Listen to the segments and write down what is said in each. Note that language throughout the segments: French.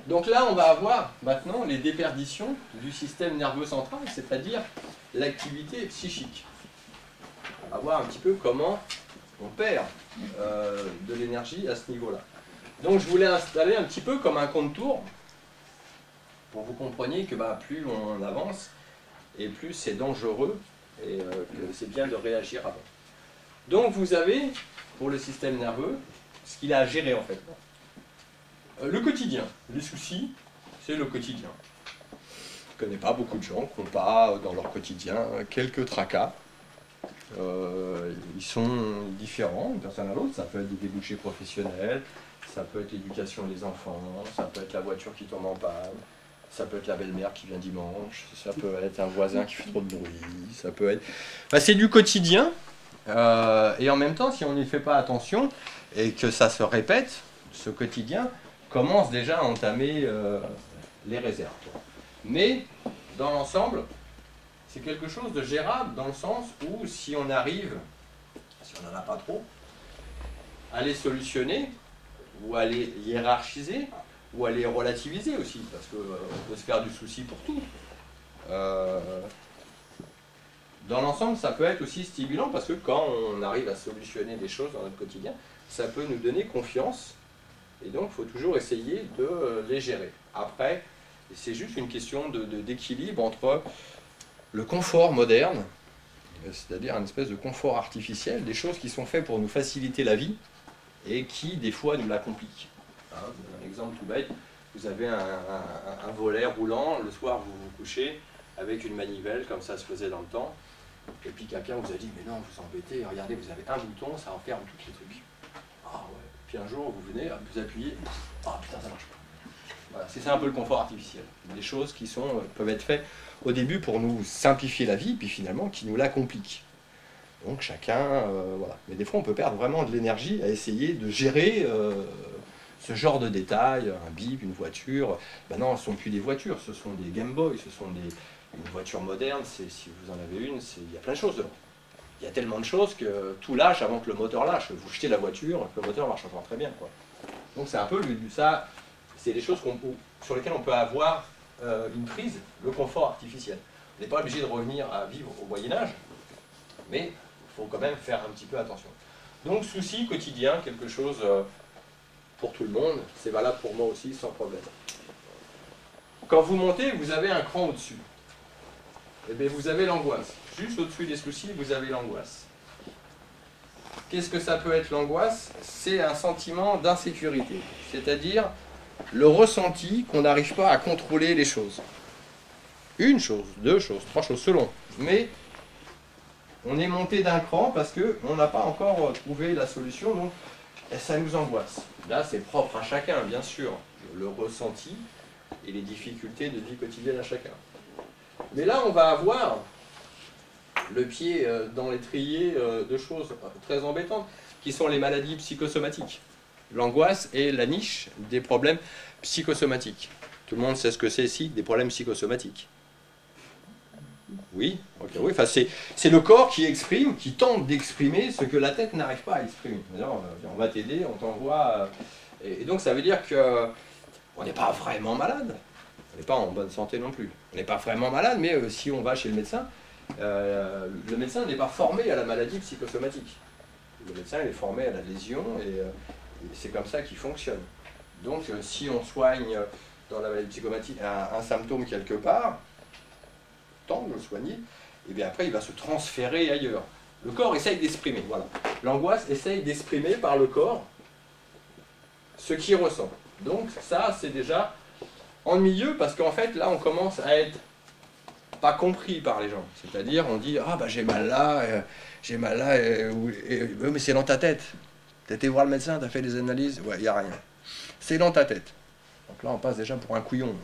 Donc là, on va avoir maintenant les déperditions du système nerveux central, c'est-à-dire l'activité psychique. On va voir un petit peu comment on perd de l'énergie à ce niveau-là. Donc je voulais installer un petit peu comme un contour pour que vous compreniez que plus on avance et plus c'est dangereux et que c'est bien de réagir avant. Donc vous avez, pour le système nerveux, ce qu'il a à gérer en fait. Le quotidien, les soucis, c'est le quotidien. Je ne connais pas beaucoup de gens qui n'ont pas dans leur quotidien quelques tracas. Ils sont différents d'une personne à l'autre. Ça peut être des débouchés professionnels, ça peut être l'éducation des enfants, ça peut être la voiture qui tombe en panne, ça peut être la belle-mère qui vient dimanche, ça peut être un voisin qui fait trop de bruit, ça peut être... c'est du quotidien, et en même temps, si on n'y fait pas attention, et que ça se répète, ce quotidien commence déjà à entamer les réserves. Mais, dans l'ensemble, c'est quelque chose de gérable dans le sens où si on arrive, si on n'en a pas trop, à les solutionner, ou à les hiérarchiser, ou à les relativiser aussi, parce qu'on peut se faire du souci pour tout. Dans l'ensemble, ça peut être aussi stimulant, parce que quand on arrive à solutionner des choses dans notre quotidien, ça peut nous donner confiance, et donc il faut toujours essayer de les gérer. Après, c'est juste une question d'équilibre entre le confort moderne, c'est-à-dire une espèce de confort artificiel, des choses qui sont faites pour nous faciliter la vie, et qui, des fois, nous la compliquent. Un exemple tout bête, vous avez un volet roulant, le soir vous vous couchez avec une manivelle, comme ça se faisait dans le temps, et puis quelqu'un vous a dit, mais non, vous embêtez, regardez, vous avez un bouton, ça enferme tous les trucs. Ah ouais. Puis un jour, vous venez, vous appuyez, ah putain, ça marche pas. Voilà, c'est ça un peu le confort artificiel. Des choses qui peuvent être faites au début pour nous simplifier la vie, puis finalement qui nous la compliquent. Donc chacun, voilà. Mais des fois, on peut perdre vraiment de l'énergie à essayer de gérer ce genre de détails, un bip, une voiture. Non, ce ne sont plus des voitures, ce sont des Game Boy, ce sont une voiture moderne, si vous en avez une, il y a plein de choses dedans. Il y a tellement de choses que tout lâche avant que le moteur lâche. Vous jetez la voiture, le moteur marche encore très bien, quoi. Donc c'est un peu ça, c'est des choses sur lesquelles on peut avoir une prise, le confort artificiel. On n'est pas obligé de revenir à vivre au Moyen-Âge, mais il faut quand même faire un petit peu attention. Donc, souci quotidien, quelque chose pour tout le monde, c'est valable pour moi aussi, sans problème. Quand vous montez, vous avez un cran au-dessus. Eh bien, vous avez l'angoisse. Juste au-dessus des soucis, vous avez l'angoisse. Qu'est-ce que ça peut être l'angoisse? C'est un sentiment d'insécurité, c'est-à-dire le ressenti qu'on n'arrive pas à contrôler les choses. Une chose, deux choses, trois choses, selon. Mais on est monté d'un cran parce qu'on n'a pas encore trouvé la solution, donc ça nous angoisse. Là, c'est propre à chacun, bien sûr, le ressenti et les difficultés de vie quotidienne à chacun. Mais là, on va avoir le pied dans l'étrier de choses très embêtantes, qui sont les maladies psychosomatiques. L'angoisse est la niche des problèmes psychosomatiques. Tout le monde sait ce que c'est ici, des problèmes psychosomatiques. Oui, ok, oui. Enfin, c'est le corps qui exprime, qui tente d'exprimer ce que la tête n'arrive pas à exprimer. On va t'aider, on t'envoie. Et donc ça veut dire qu'on n'est pas vraiment malade. On n'est pas en bonne santé non plus. On n'est pas vraiment malade, mais si on va chez le médecin n'est pas formé à la maladie psychosomatique. Le médecin il est formé à la lésion et c'est comme ça qu'il fonctionne. Donc si on soigne dans la maladie psychosomatique un symptôme quelque part, temps de le soigner, et bien après il va se transférer ailleurs. Le corps essaye d'exprimer, voilà. L'angoisse essaye d'exprimer par le corps ce qu'il ressent. Donc ça c'est déjà ennuyeux parce qu'en fait là on commence à être pas compris par les gens. C'est-à-dire on dit ah bah j'ai mal là, mais c'est dans ta tête. T'as été voir le médecin, t'as fait des analyses, ouais, il n'y a rien. C'est dans ta tête. Donc là on passe déjà pour un couillon.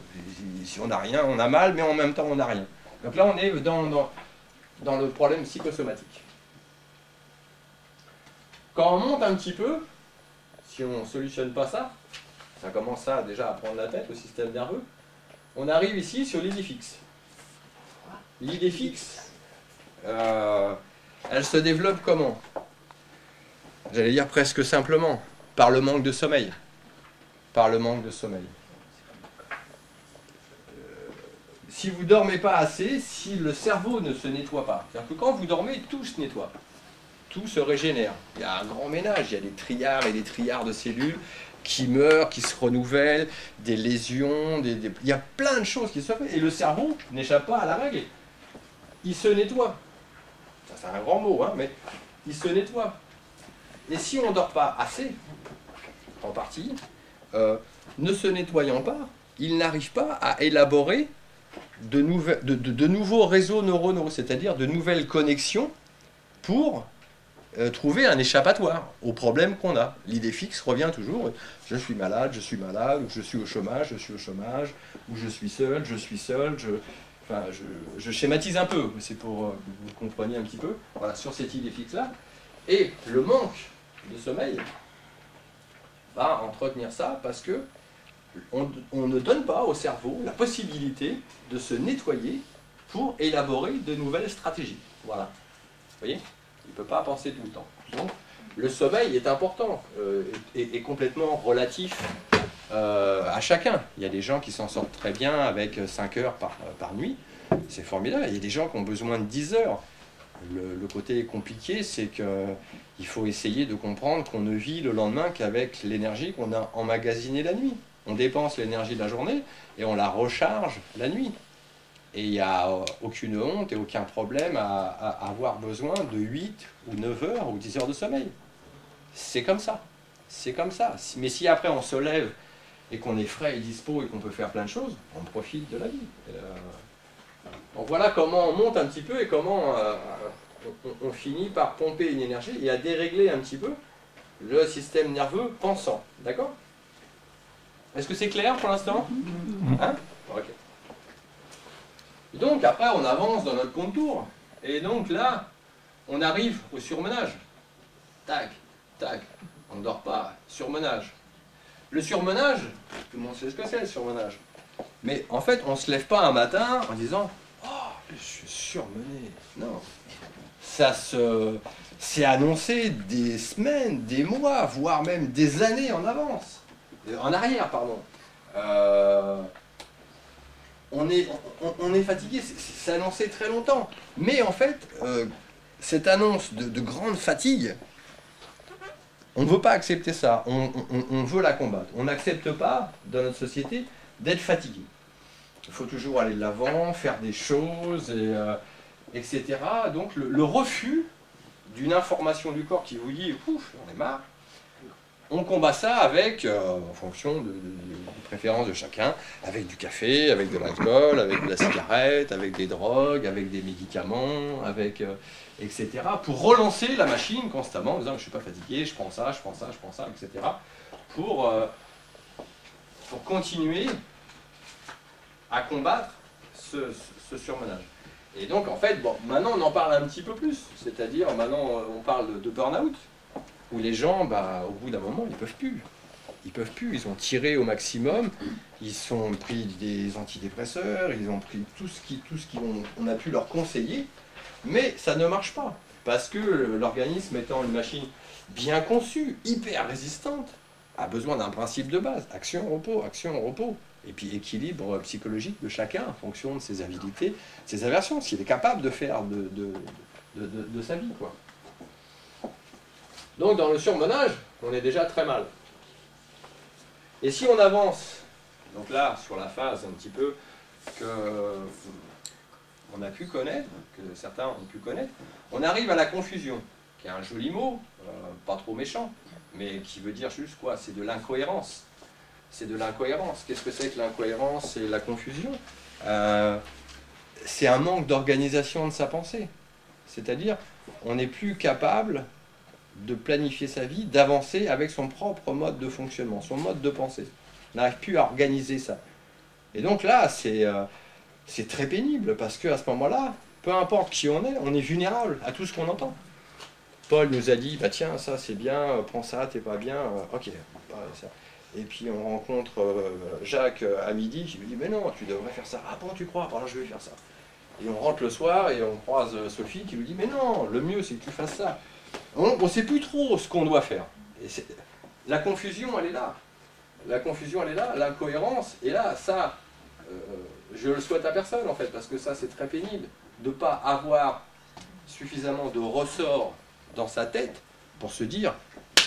Si on n'a rien, on a mal, mais en même temps on n'a rien. Donc là, on est dans le problème psychosomatique. Quand on monte un petit peu, si on ne solutionne pas ça, ça commence déjà à prendre la tête, le système nerveux, on arrive ici sur l'idée fixe. L'idée fixe, elle se développe comment? J'allais dire presque simplement, par le manque de sommeil. Par le manque de sommeil. si vous ne dormez pas assez, si le cerveau ne se nettoie pas. C'est-à-dire que quand vous dormez, tout se nettoie. Tout se régénère. Il y a un grand ménage, il y a des trilliards et des trilliards de cellules qui meurent, qui se renouvellent, des lésions, il y a plein de choses qui se font. Et le cerveau n'échappe pas à la règle. Il se nettoie. Ça, c'est un grand mot, hein, mais il se nettoie. Et si on ne dort pas assez, en partie, ne se nettoyant pas, il n'arrive pas à élaborer de nouveaux réseaux neuronaux, c'est-à-dire de nouvelles connexions pour trouver un échappatoire aux problèmes qu'on a. L'idée fixe revient toujours, je suis malade, ou je suis au chômage, ou je suis seul, enfin, je schématise un peu, c'est pour que vous compreniez un petit peu, voilà, sur cette idée fixe-là. Et le manque de sommeil va entretenir ça parce que on ne donne pas au cerveau la possibilité de se nettoyer pour élaborer de nouvelles stratégies. Voilà. Vous voyez ? Il ne peut pas penser tout le temps. Donc, le sommeil est important et complètement relatif à chacun. Il y a des gens qui s'en sortent très bien avec 5 heures par nuit. C'est formidable. Il y a des gens qui ont besoin de 10 heures. Le côté compliqué, c'est qu'il faut essayer de comprendre qu'on ne vit le lendemain qu'avec l'énergie qu'on a emmagasinée la nuit. On dépense l'énergie de la journée et on la recharge la nuit. Et il n'y a aucune honte et aucun problème à avoir besoin de 8 ou 9 heures ou 10 heures de sommeil. C'est comme ça. C'est comme ça. Mais si après on se lève et qu'on est frais et dispo et qu'on peut faire plein de choses, on profite de la vie. Donc voilà comment on monte un petit peu et comment on finit par pomper une énergie et à dérégler un petit peu le système nerveux pensant. D'accord ? Est-ce que c'est clair pour l'instant ? Hein ? Ok. Et donc après on avance dans notre contour. Et donc là, on arrive au surmenage. Tac, tac, on ne dort pas. Surmenage. Le surmenage, tout le monde sait ce que c'est le surmenage. Mais en fait, on ne se lève pas un matin en disant « Oh, je suis surmené ». Non. C'est annoncé des semaines, des mois, voire même des années en avance. En arrière, pardon. On est fatigué, c'est annoncé très longtemps. Mais en fait, cette annonce de grande fatigue, on ne veut pas accepter ça. On veut la combattre. On n'accepte pas, dans notre société, d'être fatigué. Il faut toujours aller de l'avant, faire des choses, etc. Donc le refus d'une information du corps qui vous dit « Ouf, j'en ai marre », on combat ça avec, en fonction des préférences de chacun, avec du café, avec de l'alcool, avec de la cigarette, avec des drogues, avec des médicaments, avec, etc. pour relancer la machine constamment en disant « je ne suis pas fatigué, je prends ça, etc. pour continuer à combattre ce surmenage. Et donc en fait, bon, maintenant on en parle un petit peu plus, c'est-à-dire maintenant on parle de burn-out, où les gens, au bout d'un moment, ils peuvent plus. Ils peuvent plus, ils ont tiré au maximum, ils ont pris des antidépresseurs, ils ont pris tout ce qu'on a pu leur conseiller, mais ça ne marche pas. Parce que l'organisme étant une machine bien conçue, hyper résistante, a besoin d'un principe de base, action-repos, et puis équilibre psychologique de chacun en fonction de ses habilités, ses aversions, s'il est capable de faire de sa vie, quoi. Donc dans le surmenage, on est déjà très mal. Et si on avance, donc là, sur la phase un petit peu qu'on a pu connaître, que certains ont pu connaître, on arrive à la confusion, qui est un joli mot, pas trop méchant, mais qui veut dire juste quoi? C'est de l'incohérence. C'est de l'incohérence. Qu'est-ce que c'est que l'incohérence et la confusion? C'est un manque d'organisation de sa pensée. C'est-à-dire, on n'est plus capable de planifier sa vie, d'avancer avec son propre mode de fonctionnement, son mode de pensée. On n'arrive plus à organiser ça. Et donc là, c'est très pénible, parce qu'à ce moment-là, peu importe qui on est vulnérable à tout ce qu'on entend. Paul nous a dit, bah tiens, ça c'est bien, prends ça, t'es pas bien, ok, ça. Et puis on rencontre Jacques à midi, qui lui dit, mais non, tu devrais faire ça. Ah bon, tu crois? Alors je vais faire ça. Et on rentre le soir et on croise Sophie qui lui dit, mais non, le mieux c'est que tu fasses ça. On ne sait plus trop ce qu'on doit faire. Et la confusion, elle est là. La confusion, elle est là, l'incohérence est là. Ça, je le souhaite à personne en fait, parce que ça c'est très pénible, de ne pas avoir suffisamment de ressorts dans sa tête pour se dire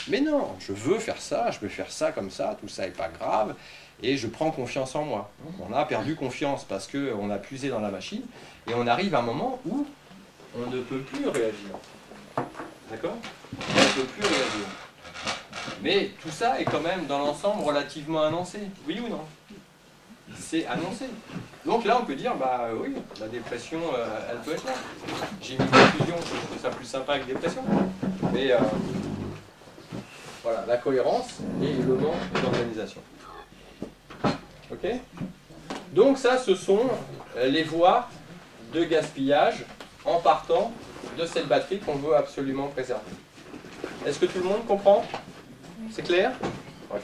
mais non, je veux faire ça, je peux faire ça comme ça, tout ça n'est pas grave, et je prends confiance en moi. On a perdu confiance parce qu'on a puisé dans la machine, et on arrive à un moment où on ne peut plus réagir. D'accord? On ne peut plus réagir. Mais tout ça est quand même dans l'ensemble relativement annoncé. Oui ou non? C'est annoncé. Donc là on peut dire, bah oui, la dépression, elle peut être là. J'ai mis confusion, je trouve ça plus sympa que dépression. Mais voilà, la cohérence et le manque d'organisation. Ok? Donc ça, ce sont les voies de gaspillage en partant de cette batterie qu'on veut absolument préserver. Est-ce que tout le monde comprend? C'est clair? Ok.